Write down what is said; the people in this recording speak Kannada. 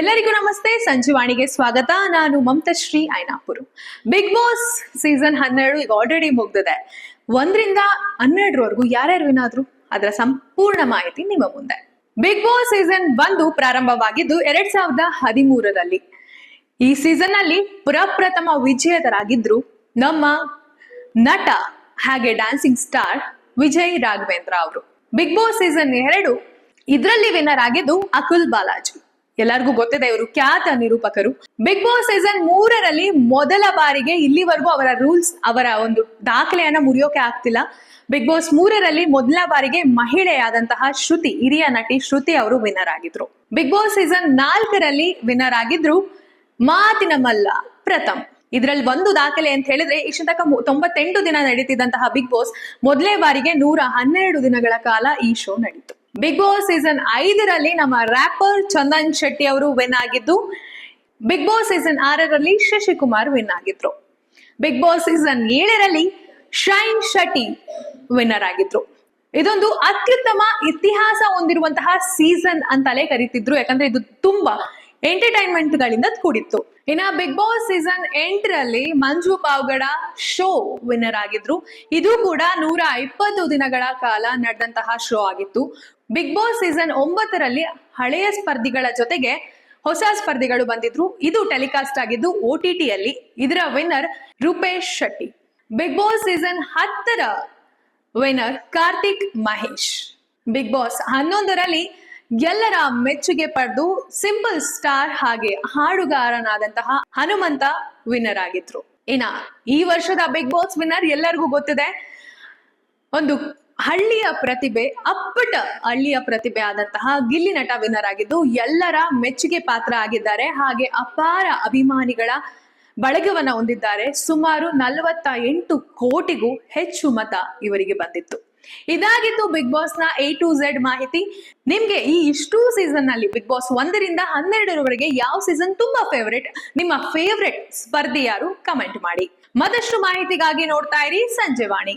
ಎಲ್ಲರಿಗೂ ನಮಸ್ತೆ. ಸಂಜೀವಾಣಿಗೆ ಸ್ವಾಗತ. ನಾನು ಮಮತಾಶ್ರೀ ಐನಾಪುರ್. ಬಿಗ್ ಬಾಸ್ ಸೀಸನ್ 12 ಈಗ ಆಲ್ರೆಡಿ ಮುಗ್ದಿದೆ. 1ರಿಂದ 12ರವರೆಗೂ ಯಾರ್ಯಾರು ಏನಾದ್ರು ಅದರ ಸಂಪೂರ್ಣ ಮಾಹಿತಿ ನಿಮ್ಮ ಮುಂದೆ. ಬಿಗ್ ಬಾಸ್ ಸೀಸನ್ 1 ಪ್ರಾರಂಭವಾಗಿದ್ದು 2013ರಲ್ಲಿ. ಈ ಸೀಸನ್ ನಲ್ಲಿ ಪ್ರಪ್ರಥಮ ವಿಜೇತರಾಗಿದ್ರು ನಮ್ಮ ನಟ ಹಾಗೆ ಡ್ಯಾನ್ಸಿಂಗ್ ಸ್ಟಾರ್ ವಿಜಯ್ ರಾಘವೇಂದ್ರ ಅವರು. ಬಿಗ್ ಬಾಸ್ ಸೀಸನ್ 2 ಇದರಲ್ಲಿ ವಿನ್ನರ್ ಆಗಿದ್ದು ಅಕುಲ್ ಬಾಲಾಜಿ. ಎಲ್ಲರಿಗೂ ಗೊತ್ತಿದೆ, ಇವರು ಖ್ಯಾತ ನಿರೂಪಕರು. ಬಿಗ್ ಬಾಸ್ ಸೀಸನ್ 3ರಲ್ಲಿ ಮೊದಲ ಬಾರಿಗೆ ಇಲ್ಲಿವರೆಗೂ ಅವರ ರೂಲ್ಸ್, ಅವರ ಒಂದು ದಾಖಲೆಯನ್ನ ಮುರಿಯೋಕೆ ಆಗ್ತಿಲ್ಲ. ಬಿಗ್ ಬಾಸ್ 3ರಲ್ಲಿ ಮೊದಲ ಬಾರಿಗೆ ಮಹಿಳೆಯಾದಂತಹ ಶ್ರುತಿ, ಹಿರಿಯ ನಟಿ ಶ್ರುತಿ ಅವರು ವಿನ್ನರ್ ಆಗಿದ್ರು. ಬಿಗ್ ಬಾಸ್ ಸೀಸನ್ 4ರಲ್ಲಿ ವಿನ್ನರ್ ಆಗಿದ್ರು ಮಾತಿನ ಮಲ್ಲ ಪ್ರಥಮ್. ಇದರಲ್ಲಿ ಒಂದು ದಾಖಲೆ ಅಂತ ಹೇಳಿದ್ರೆ, ಇಷ್ಟು ತನಕ 98 ದಿನ ನಡೀತಿದ್ದಂತಹ ಬಿಗ್ ಬಾಸ್ ಮೊದಲೇ ಬಾರಿಗೆ 112 ದಿನಗಳ ಕಾಲ ಈ ಶೋ ನಡೀತು. ಬಿಗ್ ಬಾಸ್ ಸೀಸನ್ 5ರಲ್ಲಿ ನಮ್ಮ ರ್ಯಾಪರ್ ಚಂದನ್ ಶೆಟ್ಟಿ ಅವರು ವಿನ್ ಆಗಿದ್ದು, ಬಿಗ್ ಬಾಸ್ ಸೀಸನ್ 6ರಲ್ಲಿ ಶಶಿಕುಮಾರ್ ವಿನ್ ಆಗಿದ್ರು. ಬಿಗ್ ಬಾಸ್ ಸೀಸನ್ 7ರಲ್ಲಿ ಶೈನ್ ಶೆಟ್ಟಿ ವಿನ್ನರ್ ಆಗಿದ್ರು. ಇದೊಂದು ಅತ್ಯುತ್ತಮ ಇತಿಹಾಸ ಹೊಂದಿರುವಂತಹ ಸೀಸನ್ ಅಂತಲೇ ಕರೀತಿದ್ರು, ಯಾಕಂದ್ರೆ ಇದು ತುಂಬಾ ಎಂಟರ್ಟೈನ್ಮೆಂಟ್ ಗಳಿಂದ ಕೂಡಿತ್ತು. ಇನ್ನ ಬಿಗ್ ಬಾಸ್ ಸೀಸನ್ 8ರಲ್ಲಿ ಮಂಜು ಪಾವ್ಗಡ ಶೋ ವಿನ್ನರ್ ಆಗಿದ್ರು. ಇದು ಕೂಡ 120 ದಿನಗಳ ಕಾಲ ನಡೆದಂತಹ ಶೋ ಆಗಿತ್ತು. ಬಿಗ್ ಬಾಸ್ ಸೀಸನ್ 9ರಲ್ಲಿ ಹಳೆಯ ಸ್ಪರ್ಧಿಗಳ ಜೊತೆಗೆ ಹೊಸ ಸ್ಪರ್ಧಿಗಳು ಬಂದಿದ್ರು. ಇದು ಟೆಲಿಕಾಸ್ಟ್ ಆಗಿದ್ದು OTT ಯಲ್ಲಿ. ಇದರ winner Rupesh Shetty. Big Boss season 10ರ winner Karthik Mahesh. Big Boss 11ರಲ್ಲಿ ಎಲ್ಲರ ಮೆಚ್ಚುಗೆ ಪಡೆದು ಸಿಂಪಲ್ ಸ್ಟಾರ್ ಹಾಗೆ ಹಾಡುಗಾರನಾದಂತಹ ಹನುಮಂತ ವಿನ್ನರ್ ಆಗಿದ್ರು. ಇನ್ನ ಈ ವರ್ಷದ ಬಿಗ್ ಬಾಸ್ ವಿನ್ನರ್ ಎಲ್ಲರಿಗೂ ಗೊತ್ತಿದೆ, ಒಂದು ಹಳ್ಳಿಯ ಪ್ರತಿಭೆ, ಅಪ್ಪಟ ಹಳ್ಳಿಯ ಪ್ರತಿಭೆ ಆದಂತಹ ಗಿಲ್ಲಿ ನಟ ವಿನ್ನರ್ ಆಗಿದ್ದು ಎಲ್ಲರ ಮೆಚ್ಚುಗೆ ಪಾತ್ರ ಆಗಿದ್ದಾರೆ. ಹಾಗೆ ಅಪಾರ ಅಭಿಮಾನಿಗಳ ಬಳಗವನ್ನ ಹೊಂದಿದ್ದಾರೆ. ಸುಮಾರು 48 ಕೋಟಿಗೂ ಹೆಚ್ಚು ಮತ ಇವರಿಗೆ ಬಂದಿತ್ತು. ಇದಾಗಿತ್ತು ಬಿಗ್ ಬಾಸ್ ನ A to Z ಮಾಹಿತಿ. ನಿಮ್ಗೆ ಈ ಇಷ್ಟು ಸೀಸನ್ ನಲ್ಲಿ ಬಿಗ್ ಬಾಸ್ 1ರಿಂದ 12ರವರೆಗೆ ಯಾವ ಸೀಸನ್ ತುಂಬಾ ಫೇವರೇಟ್, ನಿಮ್ಮ ಫೇವರೇಟ್ ಸ್ಪರ್ಧಿ ಯಾರು, ಕಮೆಂಟ್ ಮಾಡಿ. ಮತ್ತಷ್ಟು ಮಾಹಿತಿಗಾಗಿ ನೋಡ್ತಾ ಇರಿ ಸಂಜೀವಾಣಿ.